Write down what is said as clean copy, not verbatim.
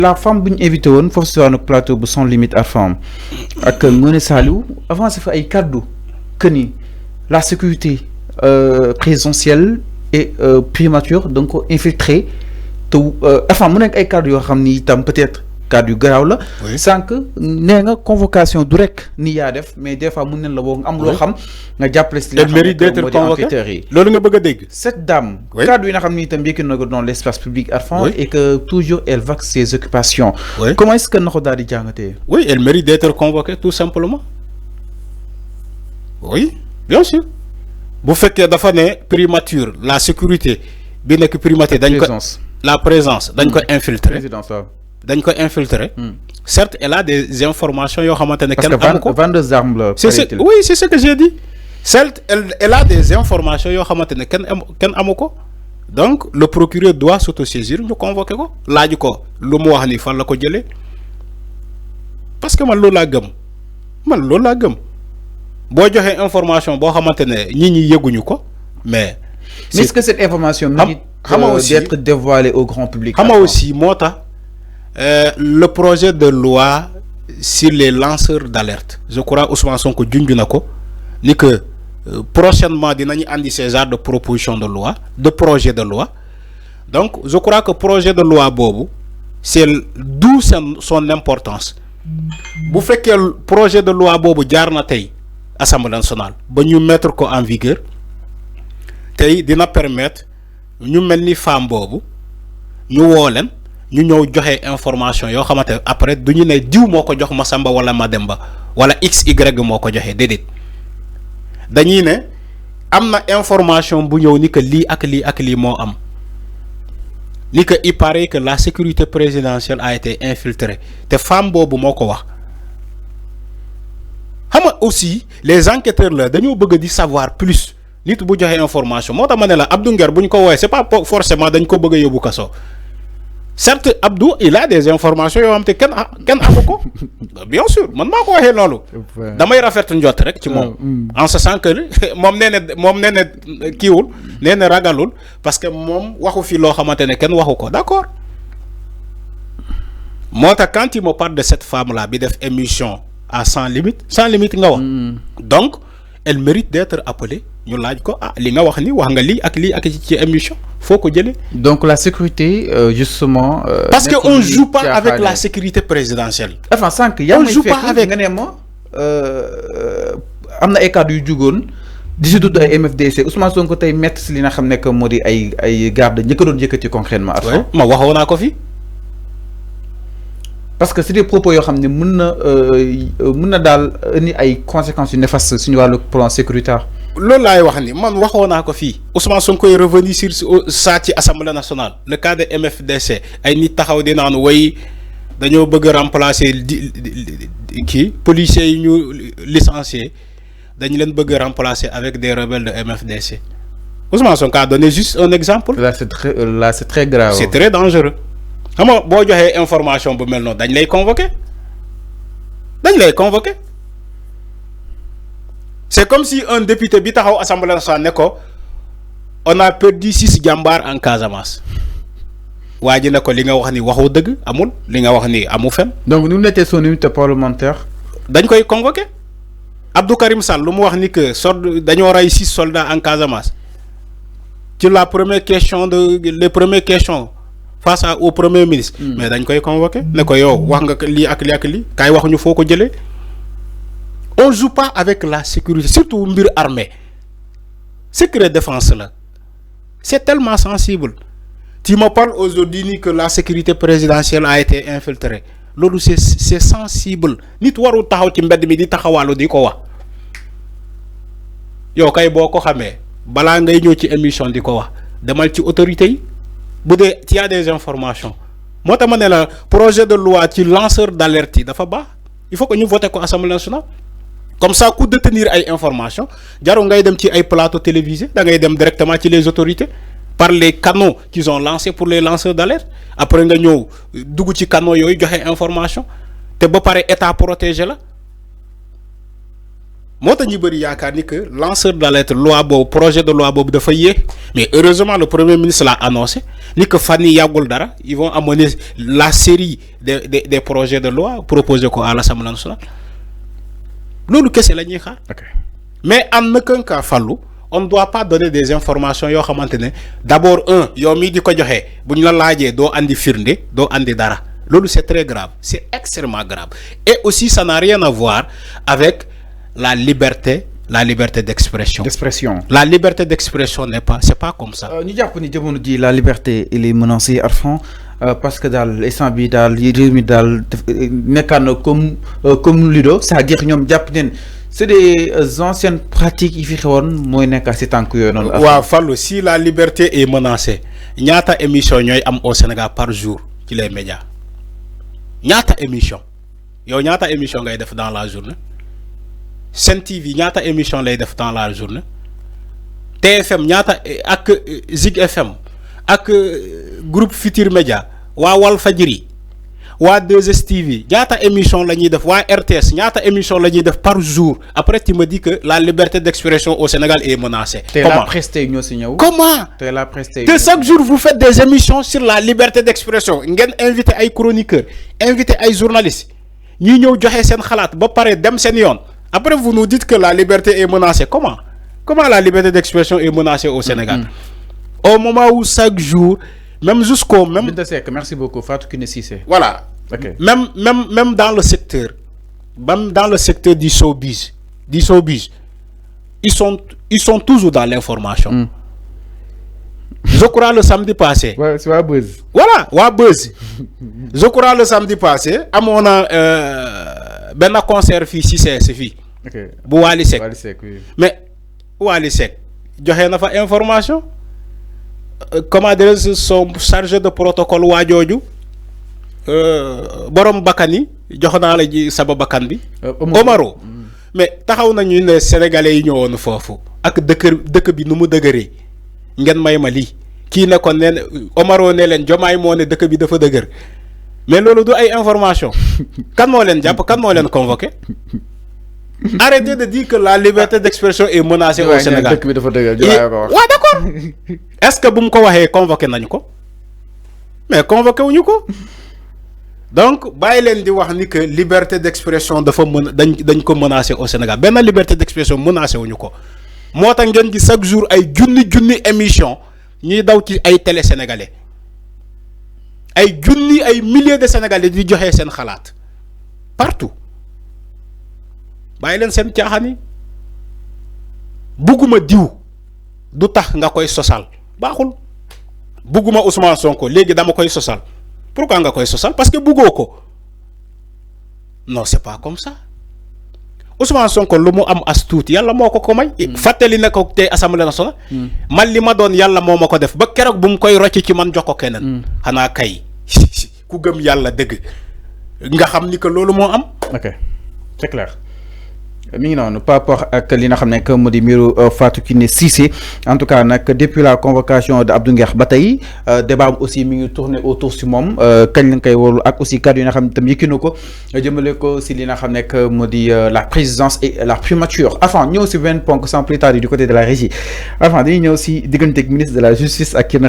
la femme bu ñu invité woon foofu si waanu plateau bu Sans Limites Arfam ak Ngoné Saliou avancé fa ay kaddu que ni la sécurité présidentielle et primature donc infiltré te enfin mu nekk ay kaddu yoo xam ni itam peut-être kaddu yu garaaw la. sans que nee nga convocation du rek ni yaa def mais des fois mun nañ la woo nga am loo xam nga jàppale si. elle mérite d'être convoquée loolu nga bëgg a dégg. cette dame. kaddu yi nga xam ni itam yëkkati na ko dans l'espace public Arfam et que toujours elle vaque ses occupations. comment est-ce que na ko daal di jàngatee. oui elle mérite d'être convoquée tout simplement. oui bien sûr. bu fekkee dafa ne primature la sécurité bi nekk primature dañ ko la présence dañ ko infiltrer dañ ko infiltrer. certes elle a des informations yoo xamante ne kenn amu ko. vendeuse d'armes la. oui c'est ce que j'ai dit. certes elle a des informations yoo xamante ne kenn amu ko. donc le procureur doit s'autosaisir ñu convoquer ko laaj ko lu mu wax ni fan la ko jëlee parce que man loolu laa gëm boo joxee information boo xamante ne ñi yëguñu ko mais. est-ce que cette information mérite d'être dévoilée au grand public. xam nga aussi moo tax le projet de loi sur les lanceurs d'alerte je crois Ousmane Sonko junj na ko ni que prochainement dinañu andi ces genres de proposition de loi de projet de loi donc je crois que projet de loi boobu c'est d'où son importance bu fekkee projet de loi boobu jaar na tey Assemblée nationale ba ñu mettre ko en vigueur tey dina permettre ñu mel ni femme boobu ñu woo leen ñu ñëw joxe information yoo xamante ne après du ñu ne diw moo ko jox Masamba wala Mademba wala XY moo ko joxe déedéet dañuy ne am na information bu ñëw ni que lii ak lii moo am ni que il paraît que la sécurité présidentielle a été infiltrée te femme boobu moo ko wax. xam nga aussi les enquêteurs là dañoo bëgg di savoir plus nit bu joxe information moo tax ma ne la Abdou Nguer bu ñu ko woowee c'est pas forcément dañ ko bëgg a yóbbu kaso certes Abdou il a des informations yoo xam te kenn amu ko bien sûr man maa ko waxee loolu. damay rafet njot rek ci moom. en ce sens que moom nee na kiiwul nee na ragalul parce que moom waxu fi loo xamante ne kenn waxu ko d'accord moo tax quand il me parle de cette femme là bi def émission. à Sans Limites nga wax. donc elle mérite d'être appelée ñu laaj ko li nga wax ni wax nga lii ak ci émission foo ko jëlee. donc la sécurité justement. parce que on joue pas avec la sécurité présidentielle. enfin sànq yaa ngi fekk nga ne ma am na ay kàddu yu jugoon di si tudd ay MFDC Ousmane Sonko tey mettre si li nga xam ne que moo di ay garde ñi ko doon yëkkati concrètement. ma waxoon naa ko fi. parce que c'est des propos yoo xam ne mën na daal ni ay conséquences yu néfastes suñu wàllu plan sécuritaire. loolu laay wax ni man waxoon naa ko fii Ousmane Sonko est revenu sur ça ci Assemblée nationale le cas de MFDC ay nit taxaw di naan way dañoo bëgg a remplacer kii policiers yi ñu licenciés dañu leen bëgg a remplacer avec des rebelles de MFDC Ousmane Sonko a donné juste un exemple. là c'est très grave. c'est très dangereux. xam nga boo joxee information bu mel noonu dañ lay convoquer c'est comme si un député bi taxaw Assemblée nationale ne ko on a perdu 6 jàmbaar en Casamance waa ji ne ko li nga wax ni waxoo dëgg amul li nga wax ni amu fen donc nous n'était son unité parlementaire. dañ koy convoquer Abdou Karim Sall lu mu wax ni que dañoo rey 6 soldats en Casamance ci les premières questions face au premier ministre. mais dañ koy convoquer ne ko yow wax nga lii ak lii kaay wax ñu foo ko jëlee. on joue pas avec la sécurité surtout mbir armée secret défense la c'est tellement sensible tu me parles aujourd'hui ni que la sécurité présidentielle a été infiltrée loolu c'est sensible nit warul taxaw ci mbedd mi di taxawaalu di ko wax yow kay boo ko xamee balaa ngay ñëw ci émission di ko wax demal ci autorité yi. bu dee il y a des informations moo tax ma ne la projet de loi ci lanceur d'alerte yi dafa baax il faut que ñu voter ko Assemblée nationale comme ça ku détenir ay informations jarul ngay dem ci ay plateaux télévisés da ngay dem directement ci les autorités par les canaux qu'ils ont lancés pour les lanceurs d'alerte après nga ñëw dugg ci canaux yooyu joxe information te ba pare état protégé la moo tax ñu bëri yaakaar ni que lanceur d'alerte loi boobu projet de loi boobu dafa yéex mais heureusement le premier ministre l'a annoncé ni que fan yi yàggul dara ils vont amener la série des projets de loi proposés ko à l'Assemblée nationale loolu kese la ñuy xaar. mais en aucun cas Fallou on ne doit pas donner des informations yoo xamante ne d'abord yow mii di ko joxe bu ñu la laajee doo andi firnde doo andi dara loolu c'est très grave, c'est extrêmement grave. Et aussi ça n'a rien à voir avec la liberté d'expression. La liberté d'expression c'est pas comme ça. Nous dit la liberté elle est menacée à fond parce que dans les sambi dans les dal comme Ludo, c'est-à-dire ñom japp c'est des anciennes pratiques qui font moy nek ci tank yo non. Wa fallu si la liberté est menacée, ñaata émission ñoy am au Sénégal par jour ci les médias. Ñaata émission. Yow ñaata émission ngay def dans la journée? Sen TV ñaata émission lay def dans la journée? TFM ñaata ak Zig FM ak groupe Futur Média wa Walfadjri wa 2STV ñaata émission lañuy def wa RTS ñaata émission lañuy def par jour. Après tu me dis que la liberté d'expression au Sénégal est menacée. Comment? Que chaque jour vous faites des émissions sur la liberté d'expression. Ngeen invité ay chroniqueurs, invité ay journalistes. Ñi ñew joxe sen xalaat ba paré dem sen yoon. Après vous nous dites que la liberté est menacée. Comment la liberté d'expression est menacée au Sénégal? Au moment où chaque jour, même jusqu'au même. Merci beaucoup, Fatou Kiné Cissé. Voilà. Okay. Même dans le secteur, du showbiz, ils sont toujours dans l'information. Je crois le samedi passé. Ouais, c'est un buzz. Voilà, buzz. Je crois le samedi passé, à mon ben concert ici c'est fille. OK. Bu Wally Seck. Oui. Mais Wally Seck joxe na fa information. Comment dire, son chargé de protocole waajooju borom bakani jox naa la ji saba bakkan bi Omaro. Mais taxaw nañu ne sénégalais yi ñëwoon foofu ak dëkk bi nu mu dëgëree ngeen may ma lii kii ne ko ne Omaro ne leen Jomaay moo ne dëkk bi dafa dëgër mais loolu du ay information kan moo leen jàpp kan moo leen convoqué. Arrêtez de dire que la liberté d'expression est menacée au Sénégal. Ouais, d'accord. Est-ce que vous me convoqué mais convoqué wuñu ko. Donc bàyyi leen di wax ni que liberté d'expression dafa dañ ko menacé au Sénégal. Ben liberté d'expression menacé wuñu ko. Moo tax ngeen gi chaque jour ay junni émission ñuy daw ci ay télé sénégalais. Ay milliers de Sénégalais di joxe seen xalaat partout. Bàyyi leen seen caaxaan yi bugguma diw du tax nga koy sosal baaxul bugguma Ousmane Sonko léegi dama koy sosal pourquoi nga koy sosal parce que buggoo ko non c'est pas comme ça Ousmane Sonko lu mu am as tuuti yàlla moo ko may. fàttali na ko tey Assemblée nationale. man li ma doon yàlla moo ma ko def ba keroog bu mu koy rocc ci man jox ko keneen. xanaa kay ku gëm yàlla dëgg nga xam ni que loolu moo am. Ok, c'est clair. mi ngi noonu par rapport ak li nga xam ne que moo di mbiru Fatou Kiné Cissé en tout cas nag depuis la convocation de Abdou Nguer ba tey débat aussi mi ngi tourné autour si moom kañ lañ koy wóolu ak aussi kàddu yi nga xam ne tam yëkki na ko jëmale ko si li nga xam ne que moo di la présidence et la primature avant ñëw si benn ponk sans plus tarder du côté de la régie avant dañuy ñëw si diggante ak ministre de la justice ak